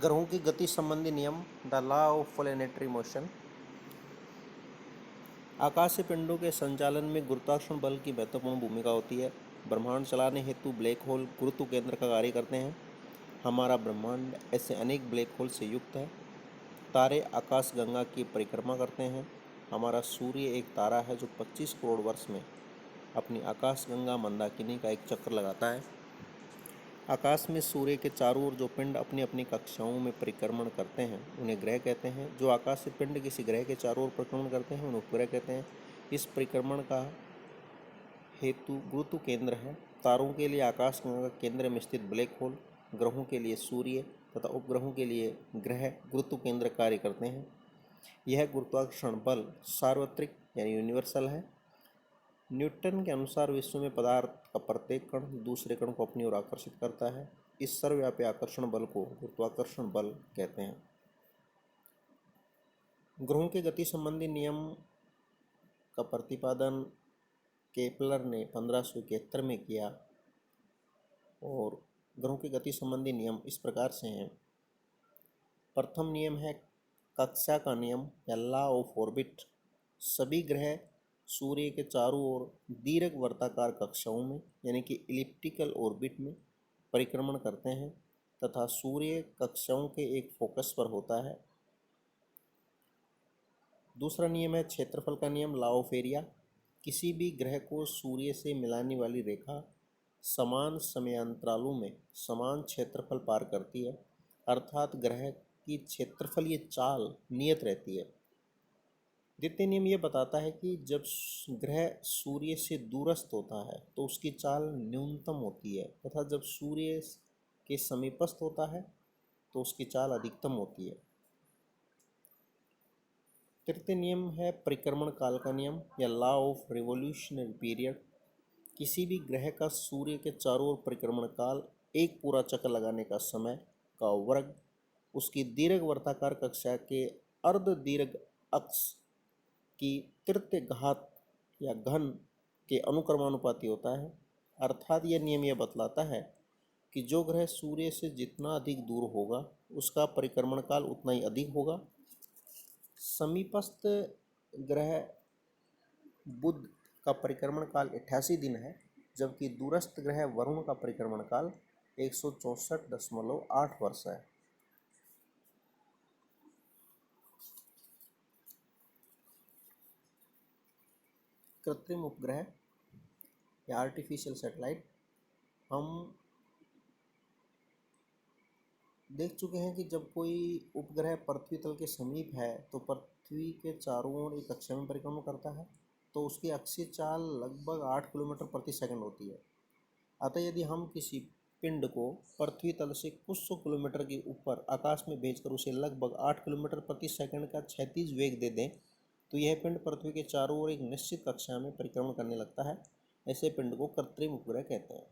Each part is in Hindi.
ग्रहों की गति संबंधी नियम, the law of planetary motion. आकाशीय पिंडों के संचालन में गुरुत्वाकर्षण बल की महत्वपूर्ण भूमिका होती है। ब्रह्मांड चलाने हेतु ब्लैक होल गुरुत्व केंद्र का कार्य करते हैं। हमारा ब्रह्मांड ऐसे अनेक ब्लैक होल से युक्त है। तारे आकाशगंगा की परिक्रमा करते हैं। हमारा सूर्य एक तारा है जो 25 करोड़ वर्ष में अपनी आकाशगंगा मंदाकिनी का एक चक्र लगाता है। आकाश में सूर्य के चारों ओर जो पिंड अपनी अपनी कक्षाओं में परिक्रमण करते हैं उन्हें ग्रह कहते हैं। जो आकाशीय पिंड किसी ग्रह के चारों ओर परिक्रमण करते हैं उन्हें उपग्रह कहते हैं। इस परिक्रमण का हेतु गुरुत्व केंद्र है। तारों के लिए आकाशगंगा का केंद्र में स्थित ब्लैक होल, ग्रहों के लिए सूर्य तथा उपग्रहों के लिए ग्रह गुरुत्व केंद्र कार्य करते हैं। यह गुरुत्वाकर्षण बल सार्वत्रिक यानी यूनिवर्सल है। न्यूटन के अनुसार विश्व में पदार्थ का प्रत्येक कण दूसरे कण को अपनी ओर आकर्षित करता है। इस सर्वव्यापी आकर्षण बल को गुरुत्वाकर्षण बल कहते हैं। ग्रहों के गति संबंधी नियम का प्रतिपादन केपलर ने 1571 में किया और ग्रहों की गति संबंधी नियम इस प्रकार से हैं। प्रथम नियम है कक्षा का नियम या लॉ ऑफ ऑर्बिट। सभी ग्रह सूर्य के चारों ओर दीर्घ वर्ताकार कक्षाओं में यानी कि इलिप्टिकल ऑर्बिट में परिक्रमण करते हैं तथा सूर्य कक्षाओं के एक फोकस पर होता है। दूसरा नियम है क्षेत्रफल का नियम, लॉ ऑफ एरिया। किसी भी ग्रह को सूर्य से मिलाने वाली रेखा समान समयांतरालों में समान क्षेत्रफल पार करती है, अर्थात ग्रह की क्षेत्रफलीय चाल नियत रहती है। द्वितीय नियम यह बताता है कि जब ग्रह सूर्य से दूरस्थ होता है तो उसकी चाल न्यूनतम होती है तथा जब सूर्य के समीपस्थ होता है तो उसकी चाल अधिकतम होती है। तृतीय नियम है परिक्रमण काल का नियम या लॉ ऑफ रिवोल्यूशनरी पीरियड। किसी भी ग्रह का सूर्य के चारों ओर परिक्रमण काल एक पूरा चक्कर लगाने का समय का वर्ग उसकी दीर्घ वर्ताकार कक्षा के अर्ध दीर्घ अक्ष की तृतीय घात या घन के अनुक्रमानुपाती होता है। अर्थात यह नियम यह बतलाता है कि जो ग्रह सूर्य से जितना अधिक दूर होगा उसका परिक्रमण काल उतना ही अधिक होगा। समीपस्थ ग्रह बुध का परिक्रमण काल 88 दिन है, जबकि दूरस्थ ग्रह वरुण का परिक्रमण काल 164.8 वर्ष है। कृत्रिम उपग्रह या आर्टिफिशियल सैटेलाइट। हम देख चुके हैं कि जब कोई उपग्रह पृथ्वी तल के समीप है तो पृथ्वी के चारों ओर एक कक्षा में परिक्रमण करता है तो उसकी अक्षीय चाल लगभग 8 किलोमीटर प्रति सेकंड होती है। अतः यदि हम किसी पिंड को पृथ्वी तल से कुछ सौ किलोमीटर के ऊपर आकाश में भेजकर उसे लगभग 8 किलोमीटर प्रति सेकंड का क्षैतिज वेग दे दें तो यह पिंड पृथ्वी के चारों ओर एक निश्चित कक्षा में परिक्रमण करने लगता है। ऐसे पिंड को कृत्रिम उपग्रह कहते हैं।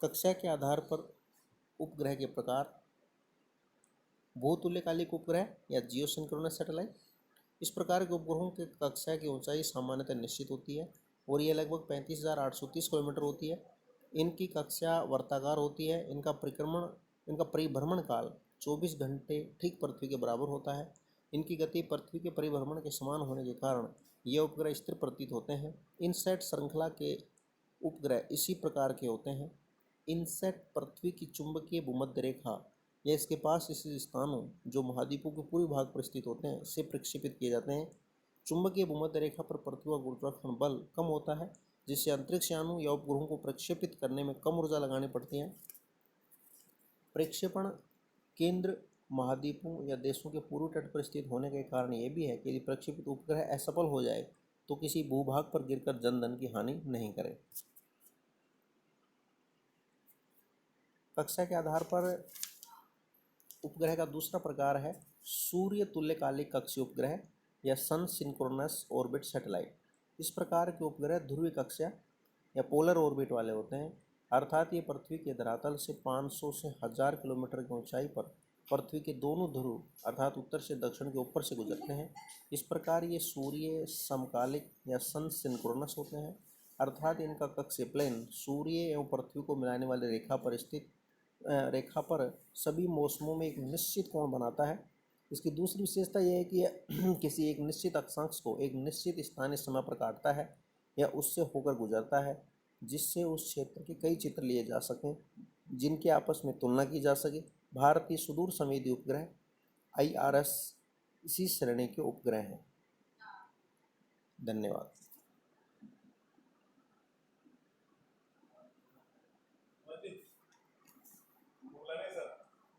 कक्षा के आधार पर उपग्रह के प्रकार, भूतुल्यकालिक उपग्रह या जियोसिंक्रोनस सैटेलाइट। इस प्रकार के उपग्रहों के कक्षा की ऊंचाई सामान्यतः निश्चित होती है और यह लगभग 35,830 किलोमीटर होती है। इनकी कक्षा वर्ताकार होती है। इनका परिभ्रमण काल 24 घंटे ठीक पृथ्वी के बराबर होता है। इनकी गति पृथ्वी के परिभ्रमण के समान होने के कारण ये उपग्रह स्थिर प्रतीत होते हैं। इनसैट श्रृंखला के उपग्रह इसी प्रकार के होते हैं। इनसैट पृथ्वी की चुंबकीय भूमध्य रेखा या इसके पास स्थित स्थानों जो महाद्वीपों के पूर्वी भाग पर स्थित होते हैं से प्रक्षेपित किए जाते हैं। चुंबकीय भूमध्य रेखा पर पृथ्वी का गुरुत्वाकर्षण बल कम होता है जिससे अंतरिक्ष यानों या उपग्रहों को प्रक्षेपित करने में कम ऊर्जा लगानी पड़ती है। प्रक्षेपण केंद्र महाद्वीपों या देशों के पूर्वी तट पर स्थित होने के कारण यह भी है कि यदि प्रक्षेपित उपग्रह असफल हो जाए तो किसी भूभाग पर गिरकर जनधन की हानि नहीं करे। कक्षा के आधार पर उपग्रह का दूसरा प्रकार है सूर्य तुल्यकालिक कक्षीय उपग्रह या सन सिंक्रोनस ऑर्बिट सैटेलाइट। इस प्रकार के उपग्रह ध्रुवीय कक्षा या पोलर ऑर्बिट वाले होते हैं, अर्थात ये पृथ्वी के धरातल से 500 से 1000 किलोमीटर की ऊंचाई पर पृथ्वी के दोनों ध्रुव अर्थात उत्तर से दक्षिण के ऊपर से गुजरते हैं। इस प्रकार ये सूर्य समकालिक या सन सिंक्रोनस होते हैं, अर्थात इनका कक्षीय प्लेन सूर्य एवं पृथ्वी को मिलाने वाली रेखा पर स्थित रेखा पर सभी मौसमों में एक निश्चित कोण बनाता है। इसकी दूसरी विशेषता यह है कि यह किसी एक निश्चित अक्षांश को एक निश्चित स्थानीय समय पर काटता है या उससे होकर गुजरता है, जिससे उस क्षेत्र के कई चित्र लिए जा सकें जिनकी आपस में तुलना की जा सके। भारतीय सुदूर संवेदी उपग्रह IRS इसी श्रेणी के उपग्रह हैं। धन्यवाद।